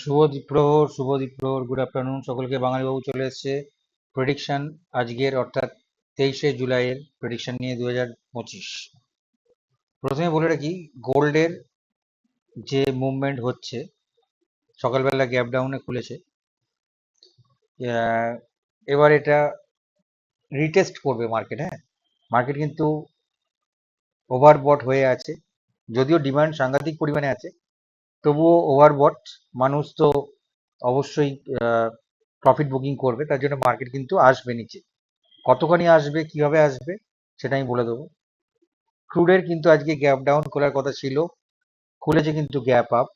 শুভ দ্বীপ্রহর good afternoon সকলকে। বাঙালি বাবু চলে এসেছে প্রেডিকশন আজকের অর্থাৎ 23শে জুলাইয়ের প্রেডিকশন নিয়ে 2025। প্রথমে বলে রাখি, গোল্ডের যে মুভমেন্ট হচ্ছে, সকালবেলা গ্যাপ ডাউনে খুলেছে, এবার এটা রিটেস্ট করবে মার্কেট। হ্যাঁ, মার্কেট কিন্তু ওভারবট হয়ে আছে, যদিও ডিমান্ড সাংঘাতিক পরিমাণে আছে, তবুও ওভারবট। মানুষ তো অবশ্যই প্রফিট বুকিং করবে, তার জন্য মার্কেট কিন্তু আসবে নিচে। কতখানি আসবে, কিভাবে আসবে, সেটা আমি বলে দেবো। ক্রুডের কিন্তু আজকে গ্যাপ ডাউন খোলার কথা ছিল, খুলেছে কিন্তু গ্যাপ আপ।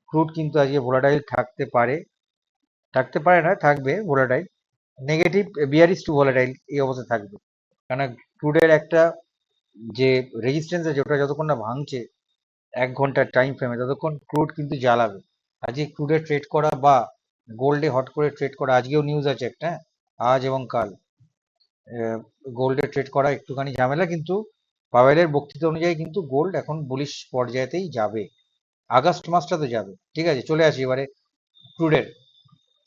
ক্রুড কিন্তু আজকে ভোলাটাইল থাকতে পারে না, থাকবে volatile, negative bearish to volatile এই অবস্থা থাকবে। কারণ ক্রুডের একটা যে রেজিস্ট্যান্স আছে, ওটা যতক্ষণ না ভাঙছে 1 ঘন্টার টাইম ফ্রেমে, ততক্ষণ ক্রুড কিন্তু জ্বালাবে। আজকে ক্রুডে ট্রেড করা বা গোল্ডে হট করে ট্রেড করা, আজকেও নিউজ আছে একটা, হ্যাঁ, আজ এবং কাল গোল্ডে ট্রেড করা একটুখানি ঝামেলা, কিন্তু পাওয়েলের বক্তৃতা অনুযায়ী কিন্তু গোল্ড এখন বুলিশ পর্যায়েতেই যাবে, আগস্ট মাসটা তো যাবে। ঠিক আছে, চলে আসি এবারে ক্রুডের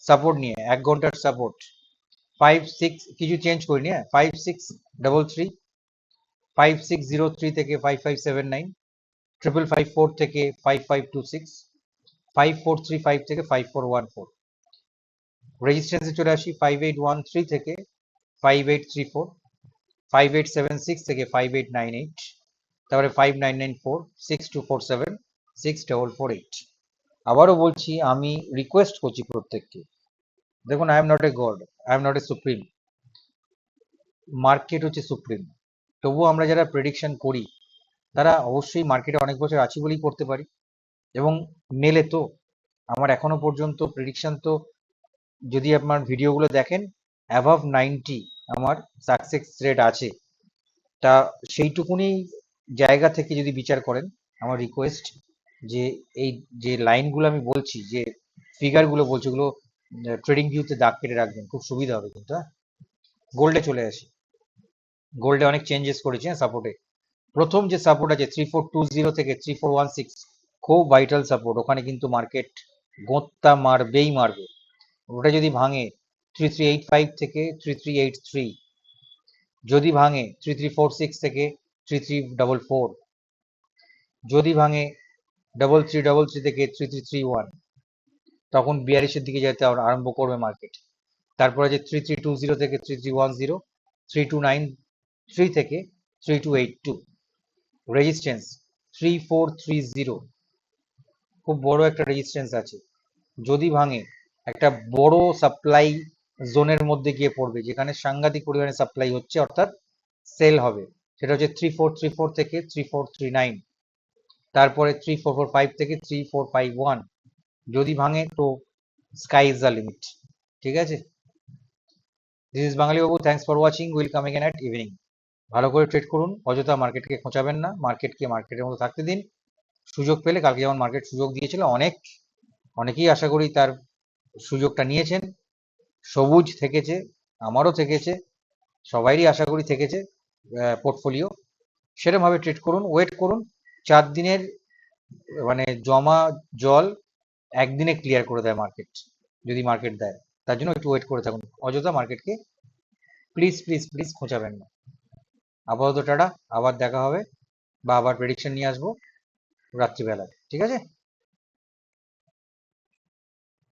সাপোর্ট নিয়ে। 1 ঘন্টার সাপোর্ট 5-6, কিছু চেঞ্জ করিনি, হ্যাঁ, 5-6-3-3, 5-6-0-3 থেকে 5-5-7-9, 5-5-5-4 থেকে 5-5-2-6, 5-4-3-5 থেকে 5-4-1-4। রেজিস্ট্যান্সে চলে আসি 5-8-1-3 থেকে 5-8-3-4, 5-8-7-6 থেকে 5-8-9-8, তারপরে 5-9-9-4, 6-2-4-7, 6-4-4-8। আবারও বলছি, আমি রিকোয়েস্ট করছি প্রত্যেককে, দেখুন, I am not a god, I am not a supreme, market হচ্ছে সুপ্রিম। তবুও আমরা যারা প্রেডিকশন করি, তারা অবশ্যই মার্কেটে অনেক বছর আছি বলেই করতে পারি, এবং মেলে তো। আমার এখনো পর্যন্ত প্রেডিকশন তো, যদি আপনার ভিডিওগুলো দেখেন, অ্যাভাব 90 আমার সাকসেস রেট আছে। তা সেইটুকুনি জায়গা থেকে যদি বিচার করেন, আমার রিকোয়েস্ট যে এই যে লাইনগুলো আমি বলছি, যে ফিগারগুলো বলছি, ওগুলো ট্রেডিং ভিউতে দাগ কেটে রাখবেন, খুব সুবিধা হবে কিন্তু। হ্যাঁ, গোল্ডে চলে আসি। গোল্ডে অনেক চেঞ্জেস করেছি, হ্যাঁ, সাপোর্টে। প্রথম যে সাপোর্ট আছে 3420 থেকে 3416, খুব ভাইটাল সাপোর্ট, ওখানে কিন্তু মার্কেট গোঁত্তা মারবেই মারবে। ওটা যদি ভাঙে 3385 থেকে 3383, যদি ভাঙে 3346 থেকে 3344, যদি ভাঙে 3333 থেকে 3331, তখন 42-এর দিকে যেতে আরম্ভ করবে মার্কেট। তারপরে যে 3320 থেকে 3310, 3293 থেকে 3282, রেজিস্ট্যান্স 3430, খুব বড় একটা রেজিস্ট্যান্স আছে। যদি ভাঙে, একটা বড় সাপ্লাই জোনের মধ্যে গিয়ে পড়বে, যেখানে সাংঘাতিক পরিমাণে সাপ্লাই হচ্ছে, অর্থাৎ সেল হবে। সেটা হচ্ছে 3434 থেকে 3439, তারপরে 3445 থেকে 3451। যদি ভাঙে তো স্কাই ইজ দ্য লিমিট। ঠিক আছে, this is Bangali Babu, thanks for watching, will come again at evening. ভালো করে ট্রেড করুন, অযথা মার্কেটকে খোঁচাবেন না, মার্কেটকে মার্কেটের মতো থাকতে দিন। সুযোগ পেলে, কালকে যেমন মার্কেট সুযোগ দিয়েছিল, অনেকেই আশা করি তার সুযোগটা নিয়েছেন, সবুজ থেকেছে, আমারও থেকেছে, সবাইরই আশা করি থেকেছে পোর্টফোলিও। সেরকমভাবে ট্রেড করুন, ওয়েট করুন। 4 দিনের মানে জমা জল একদিনে ক্লিয়ার করে দেয় মার্কেট, যদি মার্কেট দেয়। তার জন্য একটু ওয়েট করে থাকুন, অযথা মার্কেটকে প্লিজ প্লিজ প্লিজ খোঁচাবেন না। আপাতত টাটা, আবার দেখা হবে, বা আবার প্রেডিকশন নিয়ে আসবো রাত্রিবেলায়। ঠিক আছে।